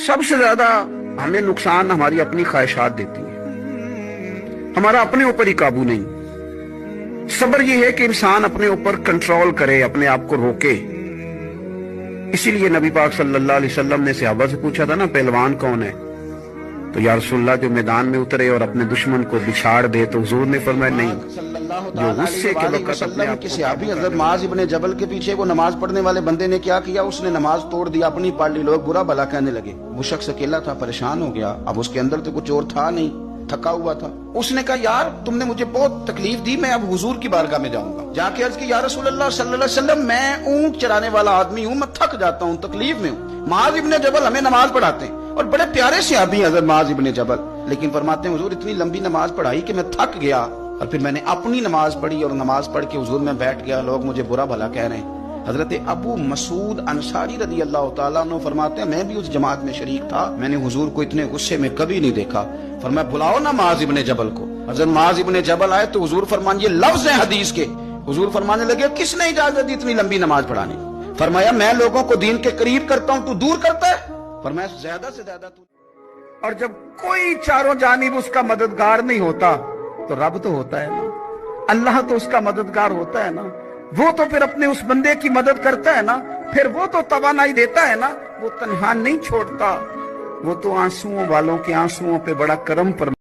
سب سے زیادہ ہمیں نقصان ہماری اپنی خواہشات دیتی ہیں، ہمارا اپنے اوپر ہی قابو نہیں۔ صبر یہ ہے کہ انسان اپنے اوپر کنٹرول کرے، اپنے آپ کو روکے۔ اسی لیے نبی پاک صلی اللہ علیہ وسلم نے صحابہ سے پوچھا تھا نا پہلوان کون ہے، تو یا رسول اللہ جو میدان میں اترے اور اپنے دشمن کو بچھاڑ دے، تو حضور نے فرمایا نہیں، صلی اللہ جو غصے کے علیہ وقت اپنے وسلم آپ کے کو صحابی حضرت معاذ ابن جبل کے پیچھے وہ نماز پڑھنے والے بندے نے کیا کیا، اس نے نماز توڑ دیا، اپنی پڑھ لی، لوگ برا بھلا کہنے لگے۔ وہ شخص اکیلا تھا، پریشان ہو گیا، اب اس کے اندر تو کچھ اور تھا نہیں، تھکا ہوا تھا۔ اس نے کہا یار تم نے مجھے بہت تکلیف دی، میں اب حضور کی بارگاہ میں جاؤں گا۔ جا کے عرض کی یا رسول اللہ صلی اللہ علیہ وسلم میں اونٹ چرانے والا آدمی ہوں، میں تھک جاتا ہوں، تکلیف میں ہوں۔ معاذ ابن جبل ہمیں نماز پڑھاتے ہیں اور بڑے پیارے صحابی ہیں حضرت معاذ ابن جبل، لیکن فرماتے ہیں حضور اتنی لمبی نماز پڑھائی کہ میں تھک گیا، اور پھر میں نے اپنی نماز پڑھی اور نماز پڑھ کے حضور میں بیٹھ گیا، لوگ مجھے برا بھلا کہہ رہے ہیں۔ حضرت ابو مسعود انصاری رضی اللہ تعالیٰ عنہ فرماتے ہیں میں بھی اس جماعت میں شریک تھا، میں نے حضور کو اتنے غصے میں کبھی نہیں دیکھا۔ فرمایا بلاؤ نا معاذ ابن جبل کو۔ حضرت معاذ ابن جبل آئے تو حضور فرمان یہ لفظ ہیں حدیث کے، حضور فرمانے لگے کس نے اجازت دی اتنی لمبی نماز پڑھانے؟ فرمایا میں لوگوں کو دین کے قریب کرتا ہوں، تو دور کرتا ہے؟ فرمایا زیادہ سے زیادہ تو۔ اور جب کوئی چاروں جانب اس کا مددگار نہیں ہوتا تو رب تو ہوتا ہے نا، اللہ تو اس کا مددگار ہوتا ہے نا، وہ تو پھر اپنے اس بندے کی مدد کرتا ہے نا، پھر وہ تو توانائی دیتا ہے نا، وہ تنہا نہیں چھوڑتا، وہ تو آنسوؤں والوں کے آنسوؤں پہ بڑا کرم پر